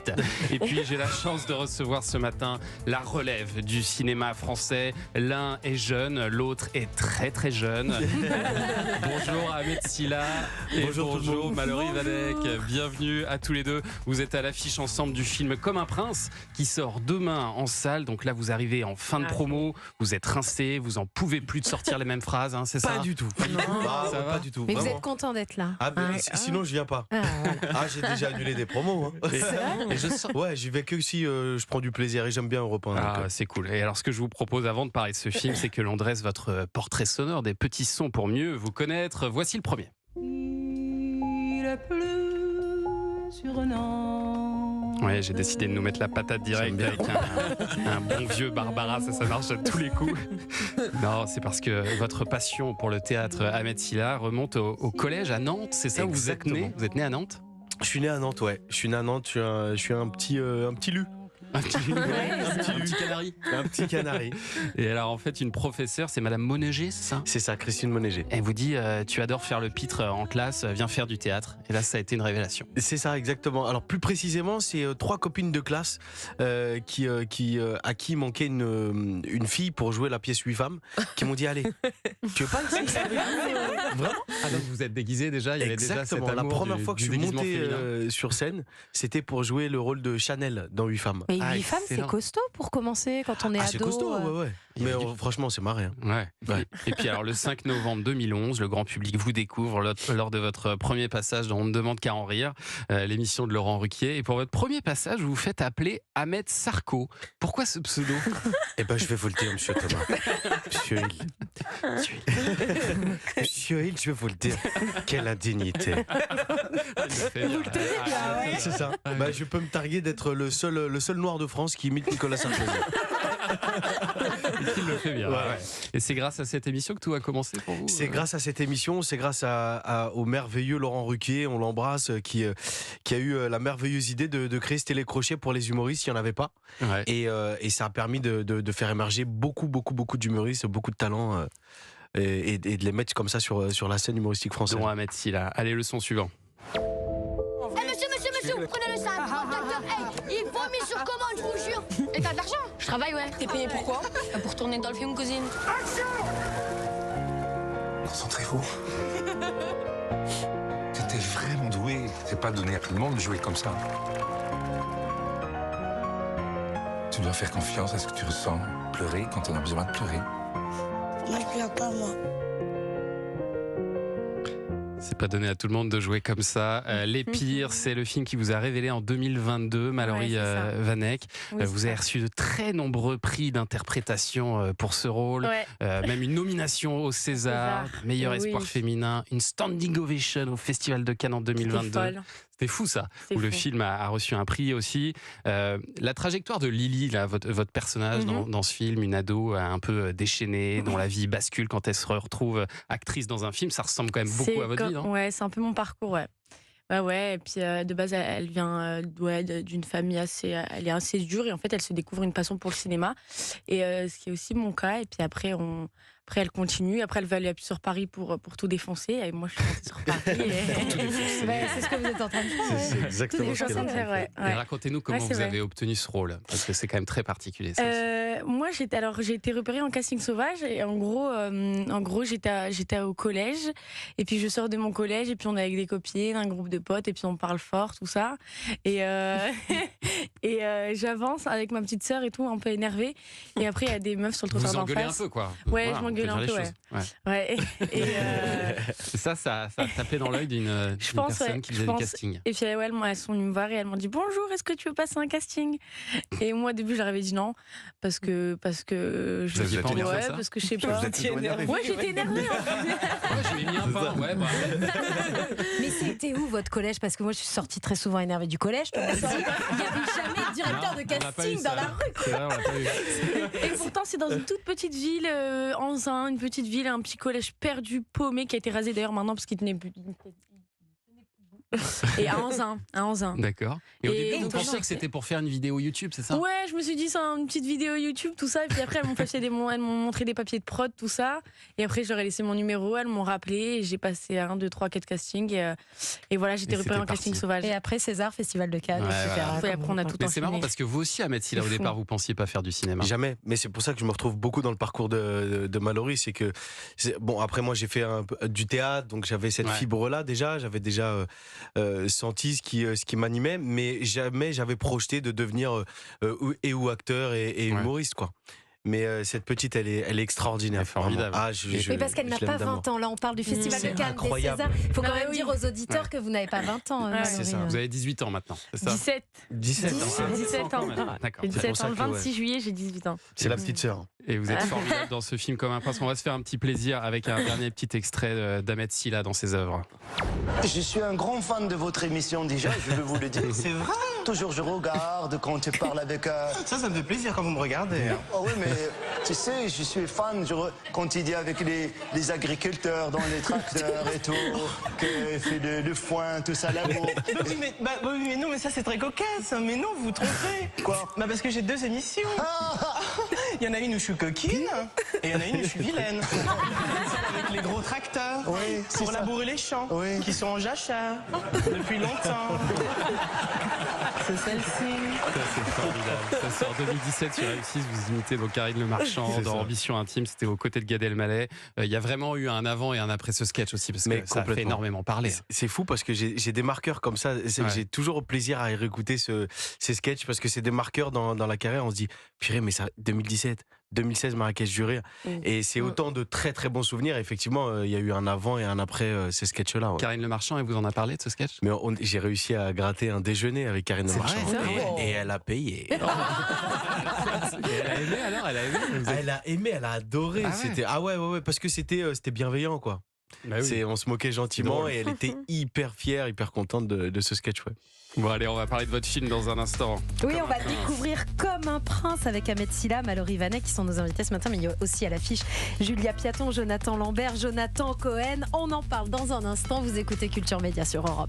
suite. Et puis j'ai la chance de recevoir ce matin la relève du cinéma français. L'un est jeune, l'autre est très très jeune. Bonjour Ahmed Silla et bonjour Mallory Vanek. Bienvenue à tous les deux. Vous êtes à l'affiche ensemble du film Comme un prince qui sort demain en salle. Donc là vous arrivez en fin de promo, vous êtes rincés, vous en pouvez plus de sortir les mêmes phrases, hein, c'est ça? Pas du tout. Ça va pas du tout. Mais vraiment. vous êtes content d'être là. Sinon je viens pas. Voilà. J'ai déjà annulé des promos. Hein. Et je sens... Ouais, j'y vais que si je prends du plaisir et j'aime bien Europe 1. Ah, c'est cool. Et alors, ce que je vous propose avant de parler de ce film, c'est que l'on dresse votre portrait sonore, des petits sons pour mieux vous connaître. Voici le premier. Il a plu sur Nantes. Ouais, j'ai décidé de nous mettre la patate direct avec un bon vieux Barbara, ça marche à tous les coups. Non, c'est parce que votre passion pour le théâtre, Ahmed Silla, remonte au collège à Nantes, c'est ça où vous êtes né? Vous êtes né à Nantes? Je suis né à Nantes, ouais. Je suis né à Nantes, je suis un petit lu. Un petit canari. Un petit canari. Et alors en fait une professeure, c'est Madame Monéger, c'est ça? C'est ça, Christine Monéger. Elle vous dit tu adores faire le pitre en classe, viens faire du théâtre. Et là ça a été une révélation. C'est ça, exactement. Alors plus précisément, c'est 3 copines de classe à qui manquait une fille pour jouer la pièce 8 femmes, qui m'ont dit allez, tu veux pas essayer ça avec nous Vraiment? Ah donc vous êtes déguisé déjà, il y avait déjà cet Exactement. La amour première fois que je suis déguisement monté féminin. sur scène, c'était pour jouer le rôle de Chanel dans 8 femmes. Mais 8 femmes, c'est excellent. costaud pour commencer quand on est ado. C'est costaud, ouais. Mais franchement, c'est marré. Hein. Ouais. Et puis alors le 5 novembre 2011, le grand public vous découvre lors de votre premier passage dans On ne demande qu'à en rire, l'émission de Laurent Ruquier. Et pour votre premier passage, vous vous faites appeler Ahmed Sarko. Pourquoi ce pseudo? Eh ben, je vais vous le dire, monsieur Thomas. Monsieur Hill. Monsieur Hill, je vais vous le dire. Quelle indignité. C'est ça. Bah, je peux me targuer d'être le seul noir de France qui imite Nicolas Sarkozy. Il le fait bien. Ouais. Ouais. Et c'est grâce à cette émission que tout a commencé pour vous? C'est grâce à cette émission, c'est grâce au merveilleux Laurent Ruquier, on l'embrasse, qui a eu la merveilleuse idée de créer ce télécrochet pour les humoristes, il n'y en avait pas. Ouais. Et ça a permis de faire émerger beaucoup d'humoristes, beaucoup de talents, et de les mettre comme ça sur la scène humoristique française. Dont Ahmed Silla. Allez, le son suivant. Monsieur, prenez le sac. Hey, il vomit sur commande, je vous jure. Et t'as de l'argent? Je travaille, ouais. T'es payé pourquoi? Pour tourner dans le film, cousine. Concentrez-vous. T'étais vraiment doué. C'est pas donné à tout le monde de jouer comme ça. Tu dois faire confiance à ce que tu ressens. Pleurer quand on a besoin de pleurer. Moi, je pleure pas, moi. C'est pas donné à tout le monde de jouer comme ça. Les Pires, c'est le film qui vous a révélé en 2022, Mallory Vanek. Oui, vous avez reçu de très nombreux prix d'interprétation pour ce rôle. Ouais. Même une nomination au César, meilleur Oui. espoir féminin, une standing ovation au Festival de Cannes en 2022. C'était fou ça, où le film a reçu un prix aussi. La trajectoire de Lily, là, votre personnage dans ce film, une ado un peu déchaînée, dont la vie bascule quand elle se retrouve actrice dans un film, ça ressemble quand même beaucoup à votre vie, non? Ouais, c'est un peu mon parcours, ouais. Ouais, et puis de base, elle vient d'une famille elle est assez dure, et en fait, elle se découvre une passion pour le cinéma. Et ce qui est aussi mon cas, et puis après, elle continue. Après, elle veut aller sur Paris pour tout défoncer. Et moi, je suis montée sur Paris. C'est ce que vous êtes en train de faire. C'est exactement ce qu'elle a fait. Ouais. Et racontez-nous comment vous avez obtenu ce rôle, parce que c'est quand même très particulier. Ça aussi. Moi, j'ai été repérée en casting sauvage, et en gros, j'étais au collège, et puis je sors de mon collège, et puis on est avec des copines, un groupe de potes, et puis on parle fort, tout ça, et j'avance avec ma petite sœur et tout, un peu énervée, et après il y a des meufs sur le trottoir d'en face. Vous engueulez un peu, quoi. Ouais, Voilà, je m'engueule un peu, ouais. Ça a tapé dans l'œil d'une personne qui faisait du casting. Et puis elles sont venues me voir et elles m'ont dit bonjour, est-ce que tu veux passer un casting? Et moi au début j'avais dit non parce que je Vous aviez pas envie de faire ça? parce que je sais pas. Vous êtes toujours énervé. Ouais, j'étais énervée. Je lui ai mis un pain, Mais c'était où votre collège? Parce que moi je suis sortie très souvent énervée du collège. Il n'y avait jamais de directeur de casting dans la rue. C'est vrai, on l'a pas eu. Et pourtant c'est dans une toute petite ville, Anzin, une petite ville, un petit collège perdu, paumé, qui a été rasé d'ailleurs maintenant parce qu'il tenait plus. Et à Anzin. D'accord. Et au Et début, vous donc, pensiez non, que c'était pour faire une vidéo YouTube, c'est ça? Ouais, je me suis dit, c'est une petite vidéo YouTube, tout ça. Et puis après, elles m'ont montré des papiers de prod, tout ça. Et après, je leur ai laissé mon numéro, elles m'ont rappelé. Et j'ai passé 1, 2, 3, 4 castings. Et voilà, j'étais Et repérée en c'était casting parti. sauvage. Et après César, Festival de Cannes, Ouais, etc. voilà. Et après, on a tout Mais c'est marrant enchaîné. parce que vous aussi, Ahmed Silla, au C'est départ, fou. vous pensiez pas faire du cinéma. Jamais, mais c'est pour ça que je me retrouve beaucoup dans le parcours de Mallory, c'est que bon, après moi j'ai fait du théâtre, donc j'avais cette Ouais. fibre là déjà, j'avais déjà senti ce qui m'animait, mais jamais j'avais projeté de devenir ou acteur et Ouais. humoriste quoi. Mais cette petite, elle est extraordinaire. Elle est formidable. vraiment. Oui, parce qu'elle n'a je l'aime pas d'amour. 20 ans. Là, on parle du Festival C'est de Cannes, des incroyable. Césars. Il faut quand Ah même oui. dire aux auditeurs Ouais. que vous n'avez pas 20 ans. Ouais, Mallory. c'est ça. Vous avez 18 ans maintenant, c'est ça? 17. 17 ans. 17 ans. D'accord. J'ai 17 ans. Le que, ouais. 26 juillet, j'ai 18 ans. C'est la petite sœur. Et vous êtes formidable dans ce film comme un prince. On va se faire un petit plaisir avec un dernier petit extrait d'Ahmed Silla dans ses œuvres. Je suis un grand fan de votre émission déjà, je veux vous le dire. C'est vrai? Toujours je regarde quand tu parles avec... Ça me fait plaisir quand vous me regardez. Oh oui, mais tu sais, je suis fan quand il dit avec les agriculteurs dans les tracteurs et tout, qu'il fait le foin, tout ça, l'amour. Oui, mais non, mais ça c'est très cocasse. Mais non, vous vous trompez. Quoi? Bah parce que j'ai 2 émissions. Il y en a une où je suis coquine et il y en a une où je suis vilaine. Celle avec les gros tracteurs Oui, pour c'est ça. labourer les champs Oui. qui sont en jachère depuis longtemps. C'est celle-ci. Ça, c'est formidable. Ça sort 2017 sur M6. Vous imitez donc Karine Le Marchand C'est dans ça. Ambition Intime. C'était aux côtés de Gad Elmaleh. Il y a vraiment eu un avant et un après ce sketch aussi, parce Mais que ça a fait complètement. énormément parler. C'est fou parce que j'ai des marqueurs comme ça. Ouais. J'ai toujours plaisir à réécouter ces sketchs parce que c'est des marqueurs dans la carrière. On se dit, purée, mais ça, 2017, 2016, Marrakech du Rire. Et c'est autant de très très bons souvenirs. Effectivement, il y a eu un avant et un après ces sketchs-là. Ouais. Karine Le Marchand, elle vous en a parlé de ce sketch? Mais j'ai réussi à gratter un déjeuner avec Karine Le C'est Marchand. vrai, c'est vrai. Et elle a payé. Et elle a aimé alors? Elle a aimé? Vous êtes- Elle a aimé, elle a adoré. Ah ouais. C'était ouais, parce que c'était bienveillant quoi. Bah oui. On se moquait gentiment drôle. et elle était hyper fière, hyper contente de ce sketch. Ouais. Bon, allez, on va parler de votre film dans un instant. Oui, on va découvrir Comme un prince avec Ahmed Silla, Mallory Vanet qui sont nos invités ce matin, mais il y a aussi à l'affiche Julia Piaton, Jonathan Lambert, Jonathan Cohen. On en parle dans un instant. Vous écoutez Culture Média sur Europe.